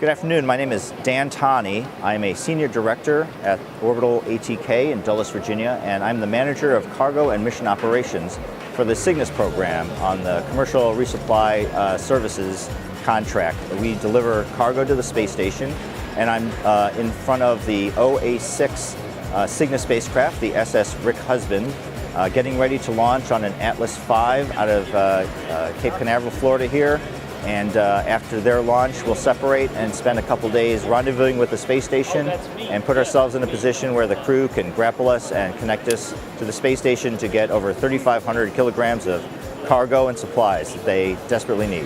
Good afternoon. My name is Tani. I'm a senior director at Orbital ATK in Dulles, Virginia, and I'm the manager of cargo and mission operations for the Cygnus program on the commercial resupply services contract. We deliver cargo to the space station, and I'm in front of the OA6 Cygnus spacecraft, the SS Rick Husband, getting ready to launch on an Atlas V out of Cape Canaveral, Florida here. And after their launch, we'll separate and spend a couple days rendezvousing with the space station and put ourselves in a position where the crew can grapple us and connect us to the space station to get over 3,500 kilograms of cargo and supplies that they desperately need.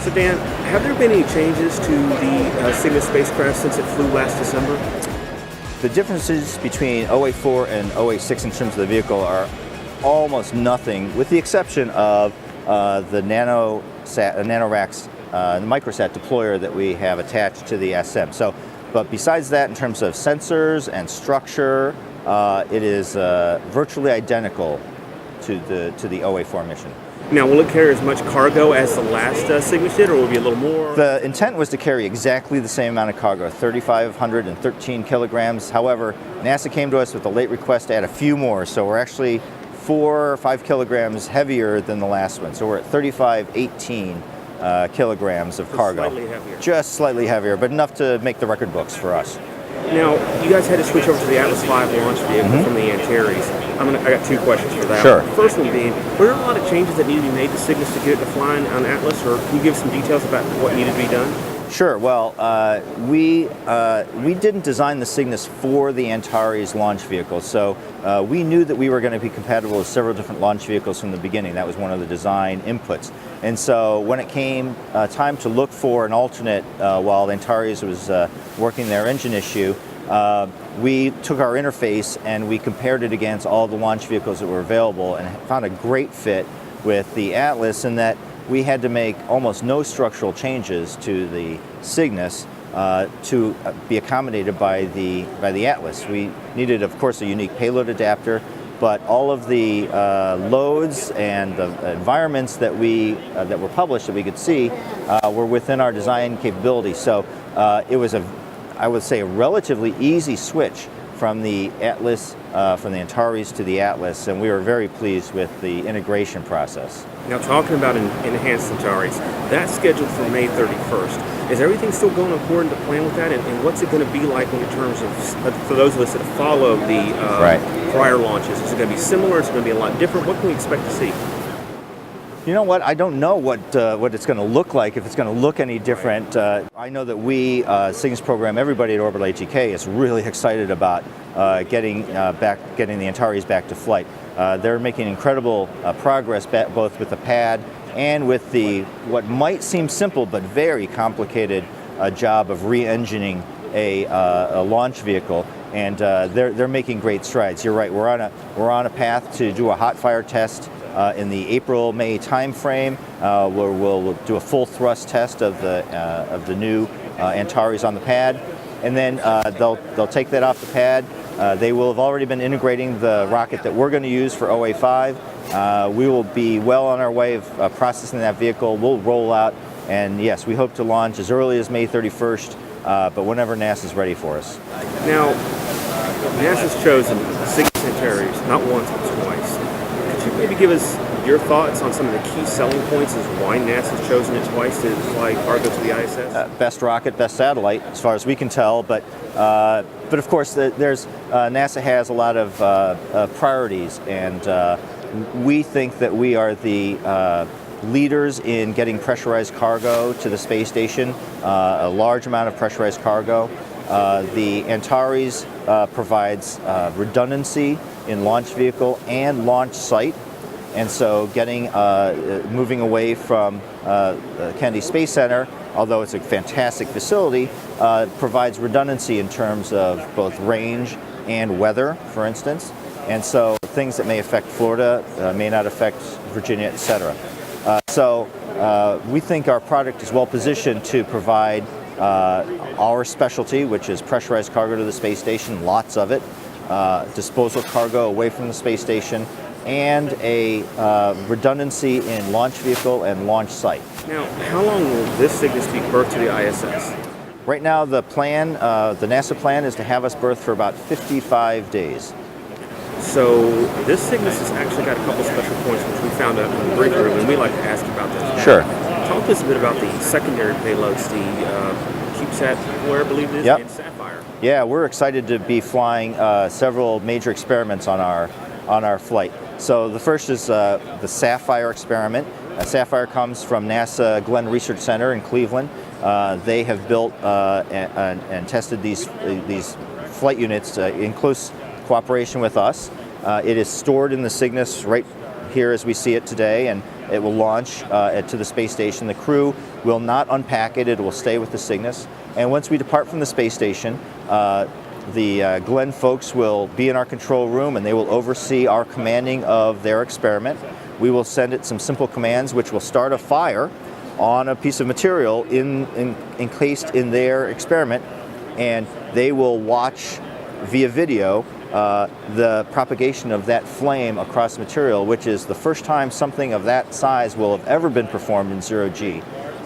So Dan, have there been any changes to the Cygnus spacecraft since it flew last December? The differences between OA4 and OA6 in terms of the vehicle are almost nothing, with the exception of the nanoracks, the microsat deployer that we have attached to the SM. But besides that, in terms of sensors and structure, it is virtually identical to the OA4 mission. Now, will it carry as much cargo as the last Cygnus did, or will it be a little more? The intent was to carry exactly the same amount of cargo, 3,513 kilograms. However, NASA came to us with a late request to add a few more, so we're actually 4 or 5 kilograms heavier than the last one. So we're at 3,518 kilograms of cargo. Slightly heavier. Just slightly heavier, but enough to make the record books for us. Now, you guys had to switch over to the Atlas V launch vehicle from the Antares. I got two questions for that. Sure. First one being, were there a lot of changes that needed to be made to Cygnus to get it to flying on Atlas, or can you give some details about what needed to be done? Sure. Well, we didn't design the Cygnus for the Antares launch vehicle, so we knew that we were going to be compatible with several different launch vehicles from the beginning. That was one of the design inputs. And so when it came time to look for an alternate while Antares was working their engine issue, we took our interface and we compared it against all the launch vehicles that were available and found a great fit with the Atlas in that we had to make almost no structural changes to the Cygnus to be accommodated by the Atlas. We needed, of course, a unique payload adapter, but all of the loads and the environments that were published that we could see were within our design capability. So it was I would say, a relatively easy switch from the Atlas, from the Antares to the Atlas, and we were very pleased with the integration process. Now, talking about enhanced Antares, that's scheduled for May 31st. Is everything still going according to plan with that, and what's it going to be like in terms of, for those of us that follow the prior launches? Is it going to be similar? Is it going to be a lot different? What can we expect to see? You know what? I don't know what it's going to look like, if it's going to look any different. I know that we, Cygnus program, everybody at Orbital ATK is really excited about getting the Antares back to flight. They're making incredible progress both with the pad and with the what might seem simple but very complicated job of re-engineering a launch vehicle. And they're making great strides. You're right. We're on a path to do a hot fire test in the April-May timeframe, where we'll do a full thrust test of the new Antares on the pad, and then they'll take that off the pad. They will have already been integrating the rocket that we're going to use for OA5. We will be well on our way of processing that vehicle. We'll roll out, and yes, we hope to launch as early as May 31st, but whenever NASA's ready for us. Now, NASA's chosen Cygnus Antares not once but twice. Could you maybe give us your thoughts on some of the key selling points as why NASA's chosen it twice to fly cargo to the ISS? Best rocket, best satellite, as far as we can tell. But of course, NASA has a lot of priorities, and we think that we are the leaders in getting pressurized cargo to the space station, a large amount of pressurized cargo. The Antares provides redundancy in launch vehicle and launch site, and so moving away from Kennedy Space Center, although it's a fantastic facility, provides redundancy in terms of both range and weather, for instance, and so things that may affect Florida may not affect Virginia, etc. So we think our product is well positioned to provide our specialty, which is pressurized cargo to the space station, lots of it, disposal cargo away from the space station, and a redundancy in launch vehicle and launch site. Now, how long will this Cygnus be berthed to the ISS? Right now, the plan, the NASA plan, is to have us berth for about 55 days. So this Cygnus has actually got a couple special points which we found out in the break room, and we'd like to ask you about those. Sure. Talk to us a bit about the secondary payloads, the CubeSat, where I believe it is, Yep. and Sapphire. Yeah, we're excited to be flying several major experiments on our flight. So the first is the Sapphire experiment. Sapphire comes from NASA Glenn Research Center in Cleveland. They have built and tested these flight units in close cooperation with us. It is stored in the Cygnus right here as we see it today, and it will launch to the space station. The crew will not unpack it. It will stay with the Cygnus. And once we depart from the space station, the Glenn folks will be in our control room, and they will oversee our commanding of their experiment. We will send it some simple commands which will start a fire on a piece of material encased in their experiment, and they will watch via video the propagation of that flame across material, which is the first time something of that size will have ever been performed in 0G.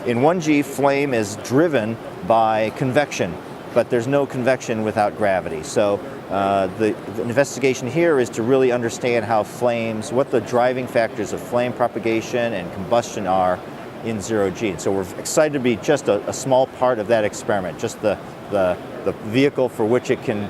In 1G, flame is driven by convection, but there's no convection without gravity. So the investigation here is to really understand how flames, what the driving factors of flame propagation and combustion are in 0G. And so we're excited to be just a small part of that experiment, just the vehicle for which it can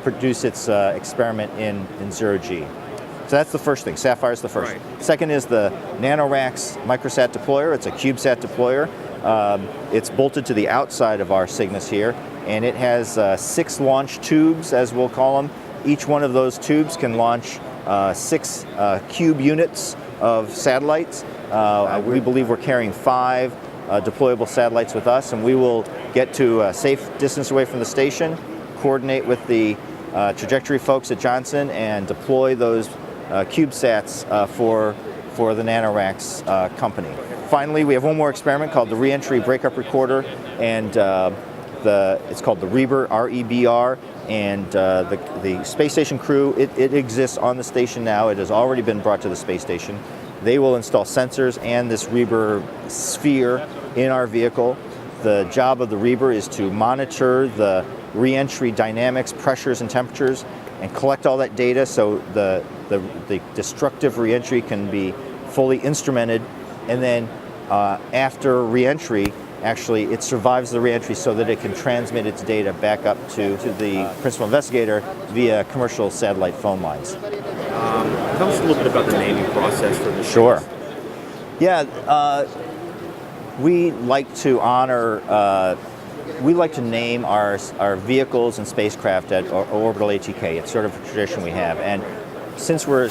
produce its experiment in 0G. So that's the first thing. Sapphire is the first. Right. Second is the NanoRacks microsat deployer. It's a CubeSat deployer. It's bolted to the outside of our Cygnus here, and it has 6 launch tubes, as we'll call them. Each one of those tubes can launch 6 cube units of satellites. We believe we're carrying 5 deployable satellites with us, and we will get to a safe distance away from the station, coordinate with the trajectory folks at Johnson, and deploy those CubeSats for the NanoRacks company. Finally, we have one more experiment called the Reentry Breakup Recorder, and it's called the REBR, R-E-B-R, and the space station crew, it exists on the station now. It has already been brought to the space station. They will install sensors and this REBR sphere in our vehicle. The job of the REBR is to monitor the reentry dynamics, pressures, and temperatures, and collect all that data so the destructive reentry can be fully instrumented. And then after reentry, actually it survives the reentry so that it can transmit its data back up to the principal investigator via commercial satellite phone lines. Tell us a little bit about the naming process for this. Sure. Yeah, we like to honor, we like to name our vehicles and spacecraft at Orbital ATK. It's sort of a tradition we have. And since we're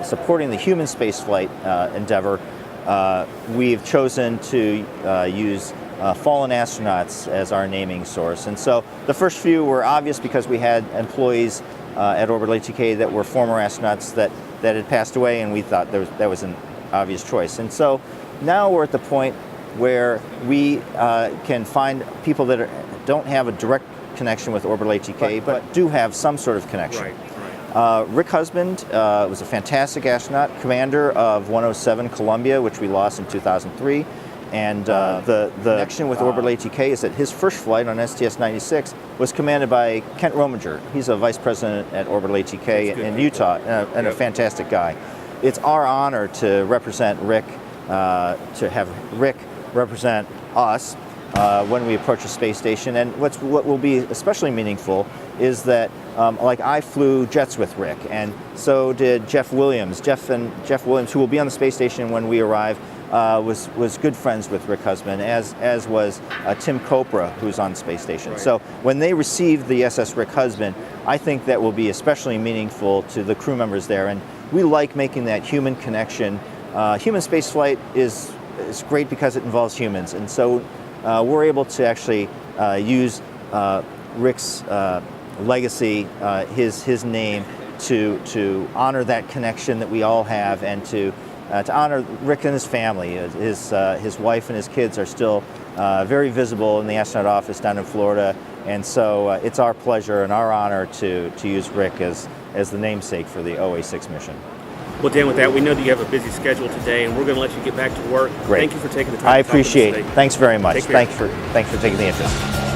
supporting the human spaceflight endeavor, we've chosen to use fallen astronauts as our naming source. And so the first few were obvious because we had employees at Orbital ATK that were former astronauts that had passed away, and we thought that was an obvious choice. And so now we're at the point where we can find people that don't have a direct connection with Orbital ATK, but do have some sort of connection. Right. Rick Husband was a fantastic astronaut, commander of 107 Columbia, which we lost in 2003. And the connection with Orbital ATK is that his first flight on STS-96 was commanded by Kent Rominger. He's a vice president at Orbital ATK in Utah, and a fantastic guy. It's our honor to represent Rick, to have Rick represent us when we approach a space station. And what will be especially meaningful is that, like, I flew jets with Rick, and so did Jeff Williams. Jeff Williams, who will be on the space station when we arrive, was good friends with Rick Husband, as was Tim Kopra, who's on the space station. Right. So when they receive the SS Rick Husband, I think that will be especially meaningful to the crew members there. And we like making that human connection. Human spaceflight is great because it involves humans, and so we're able to actually use Rick's legacy, his name, to honor that connection that we all have, and to honor Rick and his family. His wife and his kids are still very visible in the astronaut office down in Florida. And so it's our pleasure and our honor to use Rick as the namesake for the OA6 mission. Well, Dan, with that, we know that you have a busy schedule today, and we're going to let you get back to work. Great. Thank you for taking the time I to talk with us appreciate it. today. Thanks very much. Take care. Thanks for taking the interest.